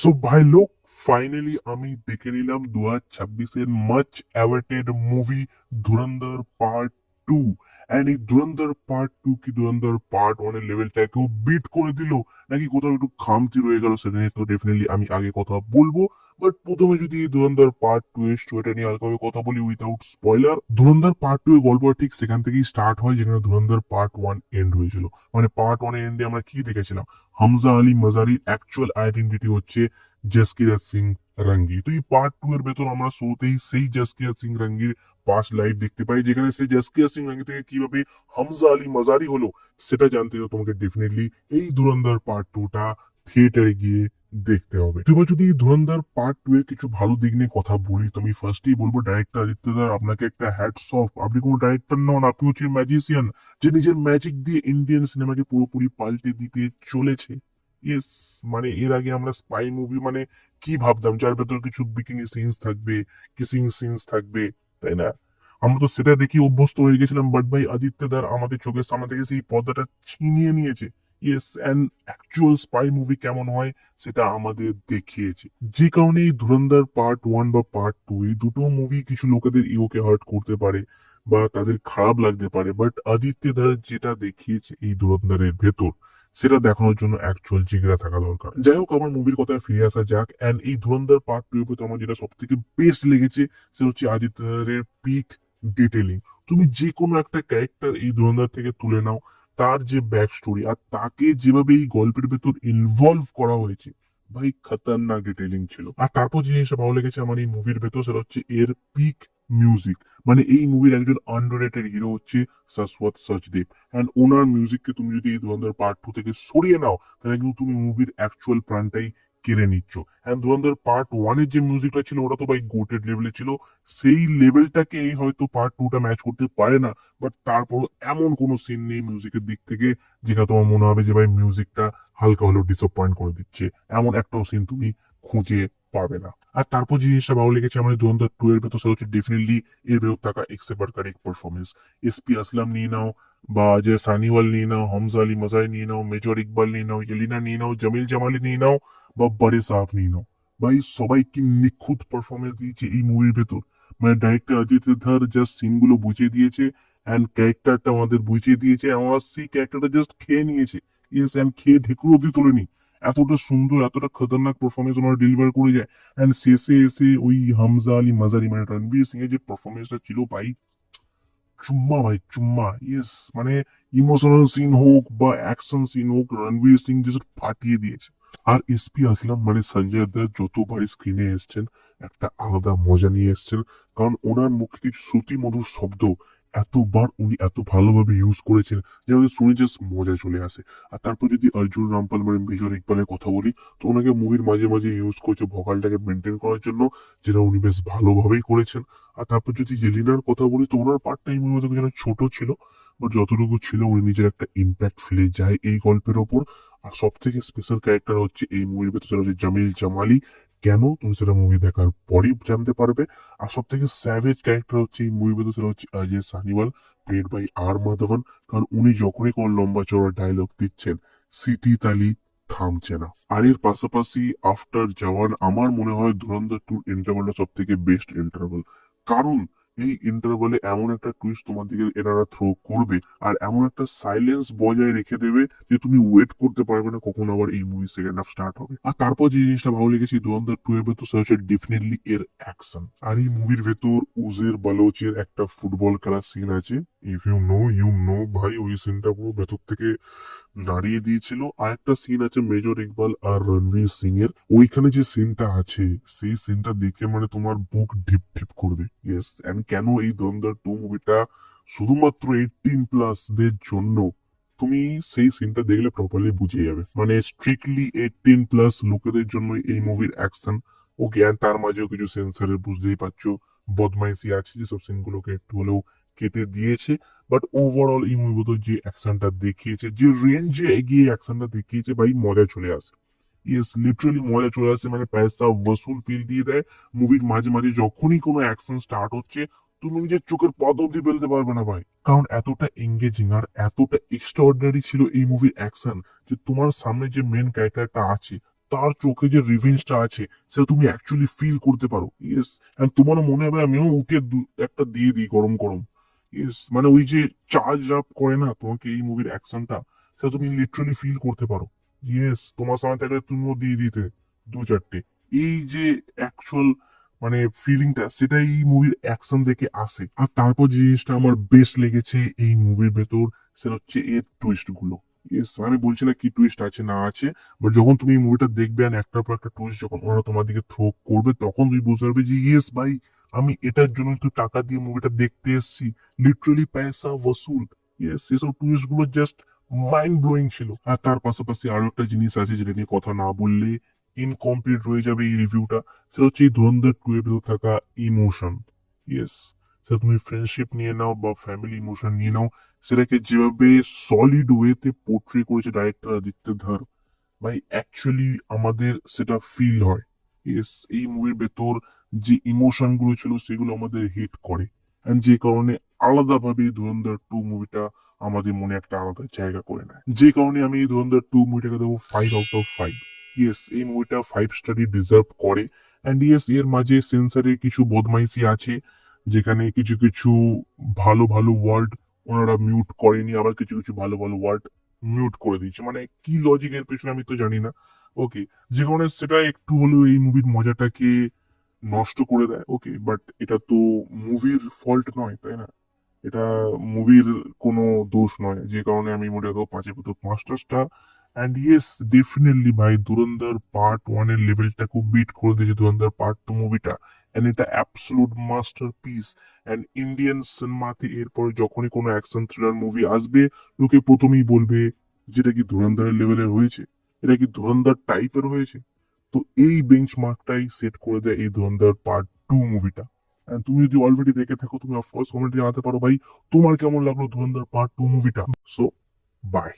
So ভাই লোক, finally আমি দেখে নিলাম 2026-এর much awaited movie Dhurandhar part 2। And এই ধুরন্ধর পার্ট 2 কি ধুরন্ধর পার্ট 1 এর লেভেলটাকেও বিট করে দিল, নাকি কোথাও একটু খামতি রয়ে গেল, সেটা নিয়ে তো ডেফিনেটলি আমি আগে কথা বলবো। বাট প্রথমে যদি এই ধুরন্ধর পার্ট 2 এর স্টোরিটা নিয়ে হালকাভাবে কথা বলি উইদাউট স্পয়লার। ধুরন্ধর পার্ট 2 এর গল্প ঠিক সেখান থেকেই স্টার্ট হয় যেখানে ধুরন্ধর পার্ট 1 এন্ড হয়েছিল। মানে পার্ট 1 এর এন্ডে আমরা কি দেখেছিলাম? হামজা আলী মাজারির অ্যাকচুয়াল আইডেন্টিটি হচ্ছে জসকিরত সিং রঙ্গি। তো এই পার্ট 2 এর ভেতর আমরা শুরুতেই সেই জসকিরত সিং রঙ্গির পাস্ট লাইফ দেখতে পাই, যেখানে সেই জসকিরত সিং রঙ্গি থেকে কিভাবে হামজা আলী মাজারি হলো সেটা জানতে হলে তোমাকে ডেফিনেটলি এই ধুরন্ধর পার্ট 2 টা থিয়েটারে গিয়ে দেখতে হবে। তো এবার যদি এই ধুরন্ধর পার্ট 2 এর কিছু ভালো দিক নিয়ে কথা বলি, তো আমি ফার্স্টেই বলবো ডাইরেক্টর আদিত্যদার আপনাকে একটা হ্যাটস অফ। আপনি কোনো ডাইরেক্টর নন, আপনি হচ্ছেন ম্যাজিশিয়ান, যে নিজের ম্যাজিক দিয়ে ইন্ডিয়ান সিনেমাকে পুরোপুরি পাল্টে দিতে চলেছে। ইয়েস, মানে এর আগে আমরা স্পাই মুভি মানে কি ভাবতাম, যার ভেতর কিছু বিকিনি সিনস থাকবে, কিসিং সিনস থাকবে, তাই না? আমরা তো সেটা দেখি অভ্যস্ত হয়ে গেছিলাম, বাট ভাই আদিত্যদার আমাদের চোখের সামনে থেকে সেই পর্দাটা ছিনিয়ে নিয়েছে। Yes, and actual spy movie কেমন হয় সেটা আমাদের দেখিয়েছে। যে কারণে এই ধুরন্ধর পার্ট 1 বা পার্ট 2 এই দুটো মুভি কিছু লোকেদের ইগোকে হার্ট করতে পারে বা তাদের খারাপ লাগতে পারে, বাট আদিত্যদার যেটা দেখিয়েছে এই ধুরন্ধরের ভেতর, সেটা দেখানোর জন্য অ্যাকচুয়াল জিগরা থাকা দরকার। যাই হোক, আমার মুভির কথায় ফিরে আসা যাক। এন্ড এই ধুরন্ধর পার্ট 2 এর আমার যেটা সব থেকে বেস্ট লেগেছে সেটা হচ্ছে আদিত্যের পিক ডিটেলিং। তুমি যে কোনো একটা ক্যারেক্টার এই ধুরন্ধর থেকে তুলে নাও, তার যে ব্যাক স্টোরি আর তাকে যেভাবে এই গল্পের ভেতর ইনভলভ করা হয়েছে, ভাই খতরনাক ডিটেলিং ছিল। আর তারপর যে জিনিসটা ভালো লেগেছে আমার এই মুভির ভেতর সেটা হচ্ছে এর পিক মিউজিক। মানে এই মুভির একজন আন্ডাররেটেড হিরো হচ্ছে শাশ্বত সচদেব। অ্যান্ড ওনার মিউজিককে তুমি যদি এই 2002 থেকে সরিয়ে নাও, তাহলে কিন্তু তুমি মুভির অ্যাকচুয়াল প্রাণটাই কেড়ে নিচ্ছ। অ্যান্ড 2001 এর যে মিউজিকটা ছিল ওটা তো ভাই গোটেড লেভেলে ছিল। সেই লেভেলটাকে হয়তো পার্ট 2 টা ম্যাচ করতে পারে না, বাট তারপর এমন কোনো সিন নেই মিউজিকের দিক থেকে যেটা তোমার মনে হবে যে ভাই মিউজিকটা হালকা হলেও ডিসঅ্যাপয়েন্ট করে দিচ্ছে। এমন একটাও সিন তুমি খুঁজে পাবে না। আর তারপর যে জিনিসটা ভালো লেগেছে আমার 2002 এর ভেতর সেটা হচ্ছে ডেফিনেটলি এর ভেতর থাকা এক্সেবার কারেক্ট পারফরমেন্স। এসপি আসলাম নিয়ে নাও, বা যে সানিওয়াল নিয়ে নাও, হামজা আলী মাজারি নিয়ে নাও, মেজর ইকবাল নিয়ে নাও, এলিনা নিয়ে নাও, জামিল জামালি নিয়ে নাও, বা বড়ে সাহেব নিয়ে নাও, ভাই সবাই কি নিখুঁত পারফরমেন্স দিয়েছে এই মুভির ভেতর। মানে ডাইরেক্টর অজিত ধর জাস্ট সিন গুলো বুঝিয়ে দিয়েছে এন্ড ক্যারেক্টারটা আমাদের বুঝিয়ে দিয়েছে, আমরা সেই ক্যারেক্টারটা জাস্ট খেয়ে নিয়েছে। ইয়েস, এন্ড খেয়ে ঢেকুর অব্দি তোলেনি। এতটা সুন্দর এতটা খতরনাক পারফরমেন্স ওনারা ডেলিভার করে যায়। এন্ড শেষে এসে ওই হামজা আলী মাজারি মানে রণবীর সিং এর যে পারফরমেন্সটা ছিল ভাই, চুম্মা ভাই চুম্মা। ইয়েস, মানে ইমোশনাল সিন হোক বা অ্যাকশন সিন হোক, রণবীর সিং জাস্ট ফাটিয়ে দিয়েছে। আর এসপি আসলাম মানে সঞ্জয় দত্ত যতবার স্ক্রিনে এসছেন একটা আলাদা মজা নিয়ে এসছেন, কারণ ওনার মুখে কিছু শ্রুতি মধুর শব্দ এতবার উনি এত ভালোভাবে ইউজ করেছেন যে আমাদের শুনে জাস্ট মজা চলে আসে। আর তারপর যদি অর্জুন রামপাল মানে মেজর ইকবালের কথা বলি, তো ওনাকে মুভির মাঝে মাঝে ইউজ করেছে ভোকালটাকে মেনটেন করার জন্য, যেটা উনি বেশ ভালোভাবেই করেছেন। আর তারপর যদি জেলিনার কথা বলি, তো ওনার পার্ট টাইম মধ্যে যেন ছোট ছিল, বাট যতটুকু ছিল উনি নিজের একটা ইম্প্যাক্ট ফেলে যায় এই গল্পের ওপর। আর সব থেকে স্পেশাল ক্যারেক্টার হচ্ছে এই মুভির ভেতরে সেটা হচ্ছে জামিল জামালি। কেন তুমি সেটা মুভি দেখার পরই জানতে পারবে। আর সব থেকে স্যাভেজ ক্যারেক্টার হচ্ছে এই মুভির ভেতরে সেটা হচ্ছে অজয় সানিওয়াল, প্লেড বাই আর মাধবন। কারণ উনি যখনই কোনো লম্বা চড়া ডায়লগ দিচ্ছেন, সিটি তালি থামছে না। আর এর পাশাপাশি আফটার জওয়ান আমার মনে হয় ধুরন্ধর 2 ইন্টারভালটা সব থেকে বেস্ট ইন্টারভাল। কারণ এই ইন্টারভালে এমন একটা টুইস্ট তোমার দিকে এনারা থ্রো করবে আর এমন একটা সাইলেন্স বজায় রেখে দেবে যে তুমি ওয়েট করতে পারবে না কখন আবার এই মুভি সেকেন্ড হাফ স্টার্ট হবে। আর তারপর যে জিনিসটা ভালো লেগেছে ধুরন্ধর 2 এর ভেতর সেটা হচ্ছে ডেফিনেটলি এর অ্যাকশন। আর এই মুভির ভেতর উজের বালোচের একটা ফুটবল খেলার সিন আছে, if you know you know, ভাই ওই সিনটা পুরো ভেতর থেকে নাড়িয়ে দিয়েছিল। আর একটা সিন আছে মেজর ইকবাল আর রণবীর সিং এর, ওইখানে যে সিনটা আছে সেই সিনটা দেখে মানে তোমার বুক ঢিপ ঢিপ করবে। ইয়েস, এন্ড কেন এই ধুরন্ধর 2 মুভিটা শুধুমাত্র 18+ দের জন্য, তুমি সেই সিনটা দেখলে প্রপারলি বুঝে যাবে। মানে স্ট্রিক্টলি 18+ লোকেদের জন্য এই মুভির অ্যাকশন। ওকে, আর তার মাঝেও কিছু সেন্সারের বুঝতেই পারছো বদমাইশি আছে, যেসব সিনগুলোকে একটু হলেও কেটে দিয়েছে। বাট ওভারঅল এই মুভিতে যে অ্যাকশনটা দেখিয়েছে, যে রেঞ্জে এগিয়ে অ্যাকশনটা দেখিয়েছে, ভাই মজা চলে আসে। ইয়েস, লিটারালি মজা চলে আসে, মানে পয়সা ওসুল ফিল দিয়ে দেয়। মুভির মাঝে মাঝে যখনই কোনো অ্যাকশন স্টার্ট হচ্ছে, তুমি নিজের চোখের পদ অব্দি ফেলতে পারবে না ভাই, কারণ এতটা এঙ্গেজিং আর এতটা এক্সট্রাঅর্ডিনারি ছিল এই মুভির অ্যাকশন, যে তোমার সামনে যে মেন ক্যারেক্টারটা আছে তার চোখে যে রিভেঞ্জটা আছে সেটা তুমি অ্যাকচুয়ালি ফিল করতে পারো। ইয়েস, এন্ড তোমারও মনে হবে আমিও উঠে একটা দিয়ে দিই গরম গরম। ইয়েস, মানে ওই যে চার্জ আপ করে না তোমাকে এই মুভির অ্যাকশনটা, সেটা তুমি লিটারালি ফিল করতে পারো। ইয়েস, তোমার সামনে থাকলে তুমিও দিয়ে দিতে দু চারটে। এই যে অ্যাকচুয়াল মানে ফিলিংটা, সেটা এই মুভির অ্যাকশন দেখে আসে। আর তারপর যে জিনিসটা আমার বেস্ট লেগেছে এই মুভির ভেতর, সেটা হচ্ছে এর টুইস্ট গুলো। ইয়েস, আমি বলছি না কি টুইস্ট আছে না আছে, বাট যখন তুমি এই মুভিটা দেখবে আর একটার পর একটা টুইস্ট যখন ওরা তোমার দিকে থ্রো করবে, তখন তুমি বুঝতে পারবে যে ইয়েস ভাই, আমি এটার জন্য তো টাকা দিয়ে মুভিটা দেখতে এসেছি, লিটারালি পয়সা ওসুল। ইয়েস, এসব টুইস্ট গুলো জাস্ট মাইন্ড ব্লোয়িং ছিল। আর তার পাশাপাশি আরো একটা জিনিস আছে যেটা নিয়ে কথা না বললে ইনকমপ্লিট রয়ে যাবে এই রিভিউটা, সেটা হচ্ছে এই ধুরন্ধর 2 এর ভেতর থাকা ইমোশন। ইয়েস, সেটা তুমি ফ্রেন্ডশিপ নিয়ে নাও বা ফ্যামিলি ইমোশন নিয়ে নাও, সেটাকে যেভাবে সলিড ওয়েতে পোর্ট্রে করেছে ডাইরেক্টর আদিত্য ধর, ভাই অ্যাকচুয়ালি আমাদের সেটা ফিল হয়। ইয়েস, এই মুভির ভেতর যে ইমোশন গুলো ছিল সেগুলো আমাদের হিট করে, এন্ড যে কারণে আলাদাভাবে এই ধুরন্ধর 2 মুভিটা আমাদের মনে একটা আলাদা জায়গা করে নেয়। যে কারণে আমি এই ধুরন্ধর 2 মুভিটাকে দেবো 5 আউট অফ 5। ইয়েস, এই মুভিটা 5 স্টারই ডিজার্ভ করে। এন্ড ইয়েস, এর মাঝে সেন্সারে কিছু বদমাইশি আছে, যেখানে কিছু কিছু ভালো ভালো ওয়ার্ড ওনারা মিউট করেনি, আবার কিছু কিছু ভালো ভালো ওয়ার্ড মিউট করে দিয়েছে। মানে কি লজিক এর পেছনে আমি তো জানি না। ওকে, যে কারণে সেটা একটু হলেও এই মুভির মজাটাকে নষ্ট করে দেয়। ওকে, বাট এটা তো মুভির ফল্ট নয়, তাই না? এটা মুভির কোনো দোষ নয়, যে কারণে আমি মুভিটা দেবো 5/5 স্টার। অ্যান্ড ইয়েস, ডেফিনেটলি ভাই, ধুরন্ধর পার্ট 1 এর লেভেলটা খুব বিট করে দিয়েছে ধুরন্ধর পার্ট 2 মুভিটা। এন্ড এটা absolute masterpiece. And Indian সিনেমাতে এরপরে যখনই কোনো অ্যাকশন থ্রিলার মুভি আসবে, লোকে প্রথমেই বলবে যেটা কি ধুরন্ধরের লেভেলের হয়েছে, এটা কি ধুরন্ধর টাইপের হয়েছে। তো এই বেঞ্চমার্কটাই সেট করে দেয় এই ধুরন্ধর পার্ট 2 মুভিটা। And তুমি যদি অলরেডি দেখে থাকো, তুমি অফকোর্স কমেন্টে জানাতে পারো ভাই তোমার কেমন লাগলো ধুরন্ধর পার্ট 2 মুভিটা। So by.